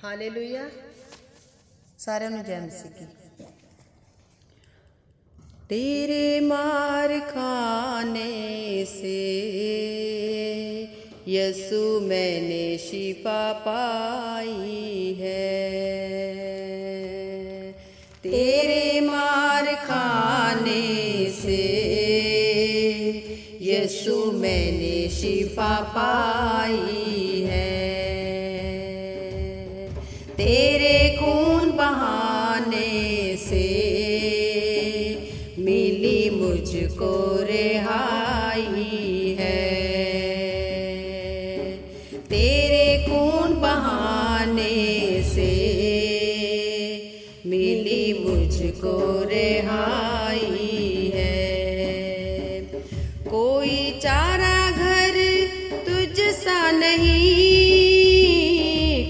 Hallelujah. साਰਿਆਂ ਨੂੰ ਜੈ ਮਸੀਹ की। तेरे मार खाने से यसु मैंने शिफा पाई है। तेरे मार खाने से यसु मैंने शिफा पाई है। तेरे खून बहाने से मिली मुझको रिहाई है। तेरे खून बहाने से मिली मुझको रिहाई है। कोई चारा घर तुझ सा नहीं,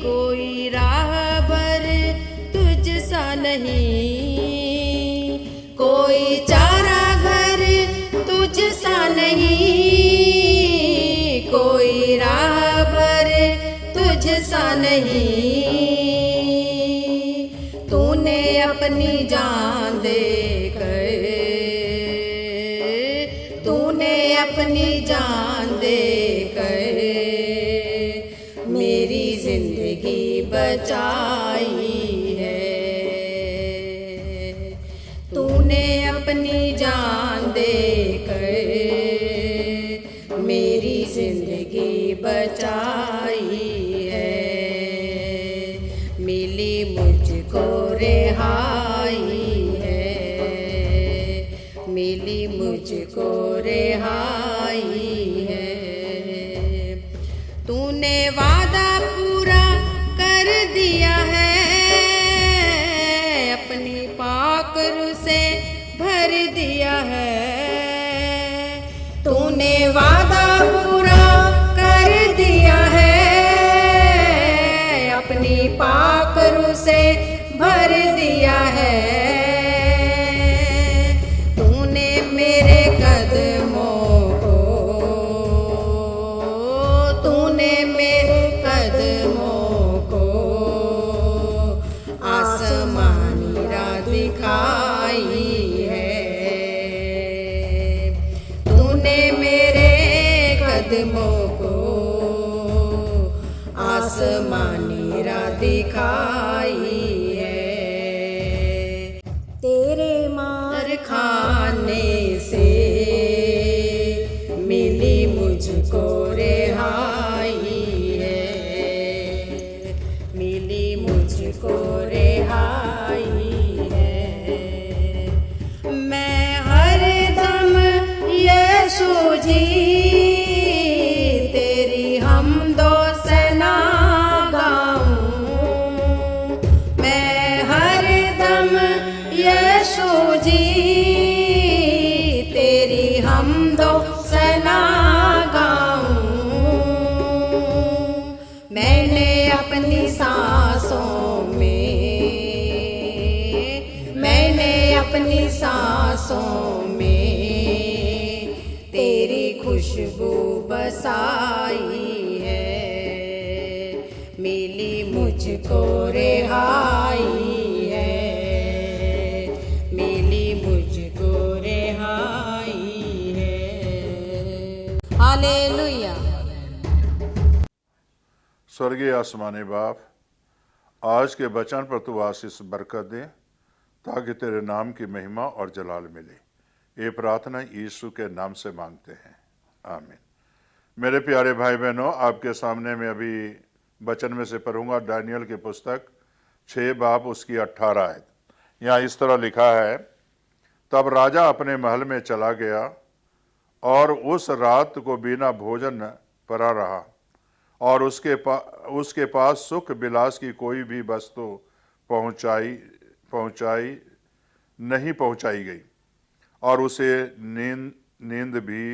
कोई राहबर तुझ सा नहीं, कोई चारा घर तुझ सा नहीं, कोई राहबर तुझ सा नहीं। तूने अपनी जान दे कर, तूने अपनी जान दे कर मेरी जिंदगी बचाई है। तूने अपनी जान दे कर मेरी जिंदगी बचाई है। मिली मुझको रिहाई है, मिली मुझको रिहाई है। तूने वादा पूरा कर दिया है, अपनी पाकरू से भर दिया है। तूने वादा पूरा कर दिया है, अपनी पाकरू से भर दिया है। तूने मेरे कदमों को, तूने मेरे कदमों को आसमानी राह दिखाई है। तूने मेरे कदमों को आसमानी राह दिखाई है। तेरे मार खाने से मिली मुझको रिहाई है, मिली मुझको रिहाई है। मैं हर दम यीशु जी तेरी हमदो सना गाऊं। मैं हर दम यीशु जी तेरी हमदो सना गाऊं। मैंने अपनी सांसों में, मैंने अपनी सांसों में तेरी खुशबू बसाई है। मिली मुझको रिहाई है, मिली मुझको रिहाई है। हालेलुया। स्वर्गीय आसमानी बाप, आज के वचन पर तू आशीष बरकत दे ताकि तेरे नाम की महिमा और जलाल मिले। ये प्रार्थना यीशु के नाम से मांगते हैं, आमीन। मेरे प्यारे भाई बहनों, आपके सामने मैं अभी वचन में से पढ़ूंगा दानियल की पुस्तक 6 बाब उसकी 18 आयत। यहाँ इस तरह लिखा है, तब राजा अपने महल में चला गया और उस रात को बिना भोजन पड़ा रहा, और उसके पास सुख विलास की कोई भी वस्तु नहीं पहुंचाई गई, और उसे नींद भी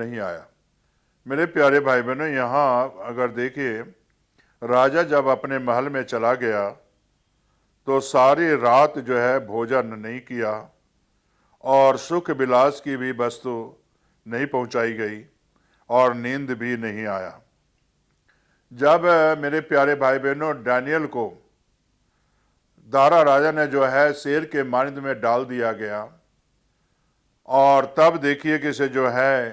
नहीं आया। मेरे प्यारे भाई बहनों, यहाँ अगर देखिए, राजा जब अपने महल में चला गया तो सारी रात जो है भोजन नहीं किया, और सुख विलास की भी वस्तु नहीं पहुंचाई गई, और नींद भी नहीं आया। जब मेरे प्यारे भाई बहनों डैनियल को दारा राजा ने जो है शेर के मांद में डाल दिया गया, और तब देखिए कि से जो है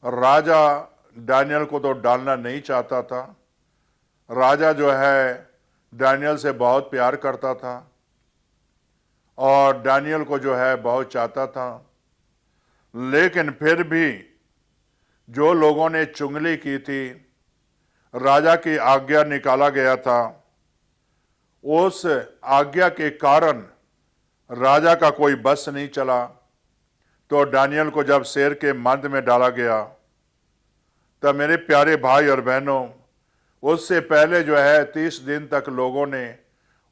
राजा डैनियल को तो डालना नहीं चाहता था। राजा जो है डैनियल से बहुत प्यार करता था और डैनियल को जो है बहुत चाहता था, लेकिन फिर भी जो लोगों ने चुगली की थी, राजा की आज्ञा निकाला गया था, उस आज्ञा के कारण राजा का कोई बस नहीं चला। तो डैनियल को जब शेर के मंद में डाला गया, तब मेरे प्यारे भाई और बहनों, उससे पहले जो है 30 दिन तक लोगों ने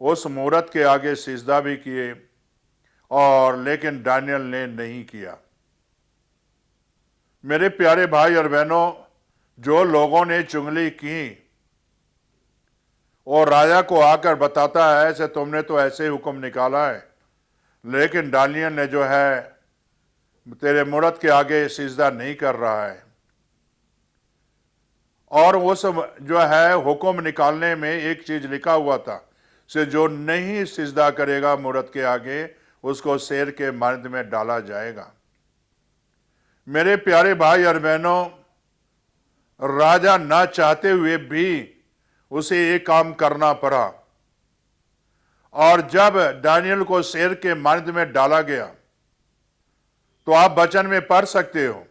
उस मूरत के आगे सिजदा भी किए, और लेकिन डैनियल ने नहीं किया। मेरे प्यारे भाई और बहनों, जो लोगों ने चुगली की और राजा को आकर बताता है ऐसे तुमने तो ऐसे हुक्म निकाला है, लेकिन डैनियल ने जो है तेरे मूरत के आगे सिजदा नहीं कर रहा है। और उस जो है हुक्म निकालने में एक चीज लिखा हुआ था, से जो नहीं सिजदा करेगा मूरत के आगे, उसको शेर के मंद में डाला जाएगा। मेरे प्यारे भाई और बहनों, राजा ना चाहते हुए भी उसे ये काम करना पड़ा, और जब डैनियल को शेर के मंद में डाला गया, तो आप वचन में पढ़ सकते हो,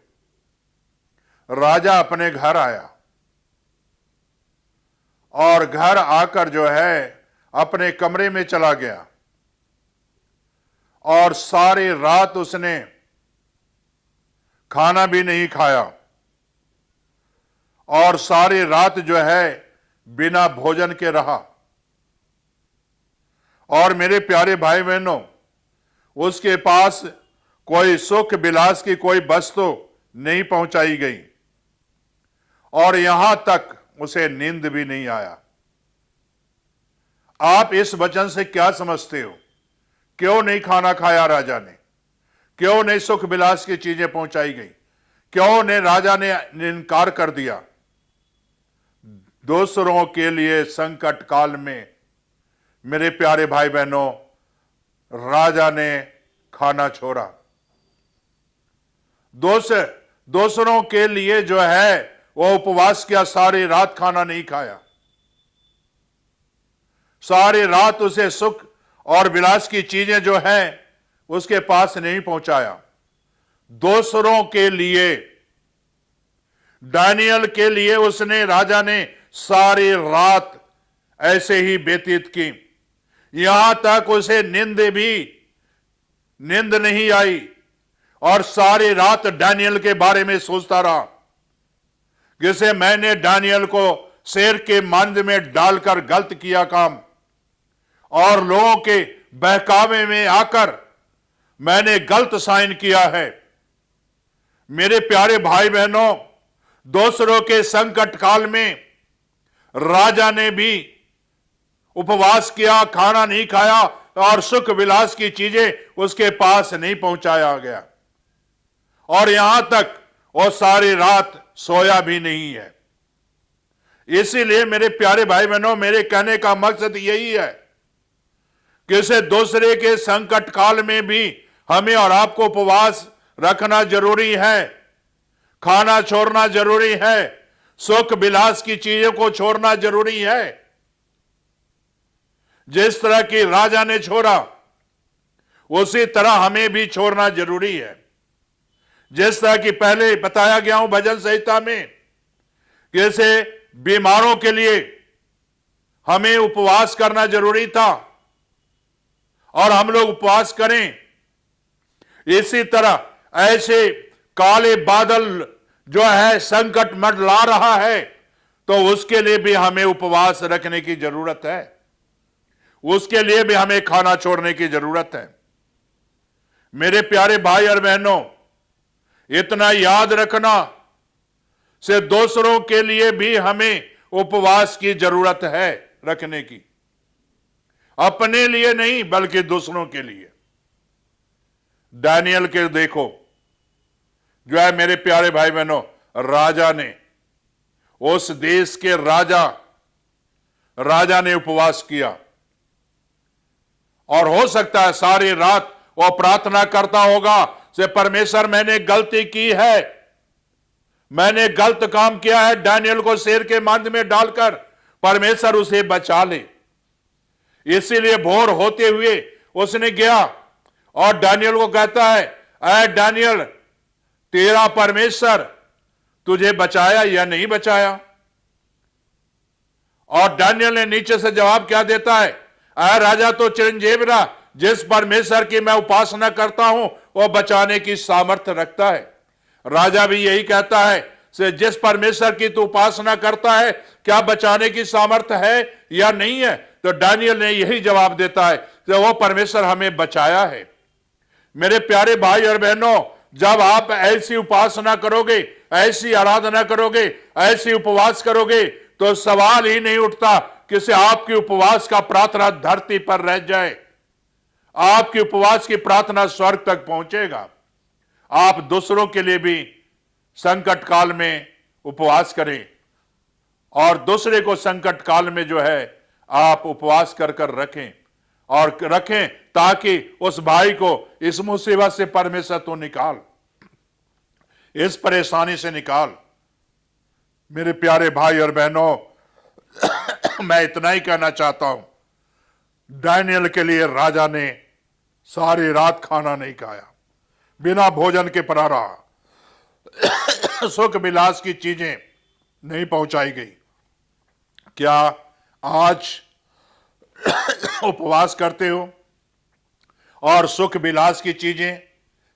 राजा अपने घर आया और घर आकर जो है अपने कमरे में चला गया, और सारी रात उसने खाना भी नहीं खाया, और सारी रात जो है बिना भोजन के रहा। और मेरे प्यारे भाई बहनों, उसके पास कोई सुख विलास की कोई वस्तु नहीं पहुंचाई गई, और यहां तक उसे नींद भी नहीं आया। आप इस वचन से क्या समझते हो? क्यों नहीं खाना खाया राजा ने? क्यों नहीं सुख विलास की चीजें पहुंचाई गई? क्यों ने राजा ने इनकार कर दिया? दूसरों के लिए संकट काल में मेरे प्यारे भाई बहनों, राजा ने खाना छोड़ा। दूसरों के लिए जो है वो उपवास किया, सारी रात खाना नहीं खाया, सारी रात उसे सुख और विलास की चीजें जो है उसके पास नहीं पहुंचाया। दूसरों के लिए, डैनियल के लिए उसने, राजा ने सारी रात ऐसे ही व्यतीत की, यहां तक उसे नींद नहीं आई, और सारी रात डैनियल के बारे में सोचता रहा, जैसे मैंने डैनियल को शेर के मंद में डालकर गलत किया काम, और लोगों के बहकावे में आकर मैंने गलत साइन किया है। मेरे प्यारे भाई बहनों, दूसरों के संकट काल में राजा ने भी उपवास किया, खाना नहीं खाया, और सुख विलास की चीजें उसके पास नहीं पहुंचाया गया, और यहां तक वो सारी रात सोया भी नहीं है। इसीलिए मेरे प्यारे भाई बहनों, मेरे कहने का मकसद यही है कि इसे दूसरे के संकट काल में भी हमें और आपको उपवास रखना जरूरी है, खाना छोड़ना जरूरी है, सुख विलास की चीजों को छोड़ना जरूरी है। जिस तरह की राजा ने छोड़ा, उसी तरह हमें भी छोड़ना जरूरी है। जिस तरह की पहले बताया गया हूं भजन संहिता में, जैसे बीमारों के लिए हमें उपवास करना जरूरी था और हम लोग उपवास करें, इसी तरह ऐसे काले बादल जो है संकट मंडरा रहा है, तो उसके लिए भी हमें उपवास रखने की जरूरत है, उसके लिए भी हमें खाना छोड़ने की जरूरत है। मेरे प्यारे भाई और बहनों, इतना याद रखना, से दूसरों के लिए भी हमें उपवास की जरूरत है रखने की, अपने लिए नहीं बल्कि दूसरों के लिए। डैनियल के देखो, जो है मेरे प्यारे भाई बहनों, राजा ने उस देश के राजा ने उपवास किया, और हो सकता है सारी रात वो प्रार्थना करता होगा से परमेश्वर मैंने गलती की है, मैंने गलत काम किया है, दानियल को शेर के मांद में डालकर परमेश्वर उसे बचा ले। इसीलिए भोर होते हुए उसने गया और दानियल को कहता है, ऐ दानियल, तेरा परमेश्वर तुझे बचाया या नहीं बचाया? और दानियल ने नीचे से जवाब क्या देता है, ऐ राजा तो चिरंजीव रहा, जिस परमेश्वर की मैं उपासना करता हूं वो बचाने की सामर्थ्य रखता है। राजा भी यही कहता है, से जिस परमेश्वर की तू उपासना करता है क्या बचाने की सामर्थ्य है या नहीं है? तो दानियल ने यही जवाब देता है कि वो परमेश्वर हमें बचाया है। मेरे प्यारे भाई और बहनों, जब आप ऐसी उपासना करोगे, ऐसी आराधना करोगे, ऐसी उपवास करोगे, तो सवाल ही नहीं उठता कि से आपकी उपवास का प्रार्थना धरती पर रह जाए। आपकी उपवास की प्रार्थना स्वर्ग तक पहुंचेगा। आप दूसरों के लिए भी संकट काल में उपवास करें, और दूसरे को संकट काल में जो है आप उपवास कर रखें, और रखें ताकि उस भाई को इस मुसीबत से परमेश्वर तो निकाल, इस परेशानी से निकाल। मेरे प्यारे भाई और बहनों, मैं इतना ही कहना चाहता हूं, दानियल के लिए राजा ने सारी रात खाना नहीं खाया, बिना भोजन के पड़ा रहा, सुख विलास की चीजें नहीं पहुंचाई गई। क्या आज उपवास करते हो और सुख विलास की चीजें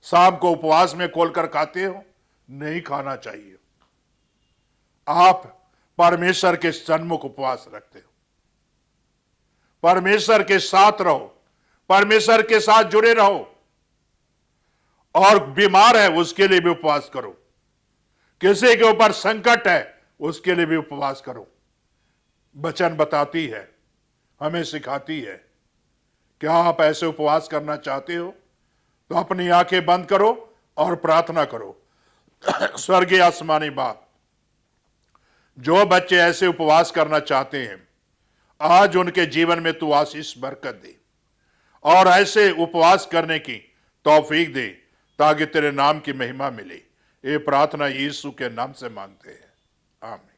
शाम को उपवास में खोलकर खाते हो? नहीं खाना चाहिए। आप परमेश्वर के सन्मुख उपवास रखते हो, परमेश्वर के साथ रहो, परमेश्वर के साथ जुड़े रहो, और बीमार है उसके लिए भी उपवास करो, किसी के ऊपर संकट है उसके लिए भी उपवास करो। वचन बताती है, हमें सिखाती है। क्या आप ऐसे उपवास करना चाहते हो? तो अपनी आंखें बंद करो और प्रार्थना करो। स्वर्गीय आसमानी बाप, जो बच्चे ऐसे उपवास करना चाहते हैं, आज उनके जीवन में तू आशीष बरकत दे और ऐसे उपवास करने की तौफीक दे, ताकि तेरे नाम की महिमा मिले। ये प्रार्थना यीशु के नाम से मांगते हैं, आमीन।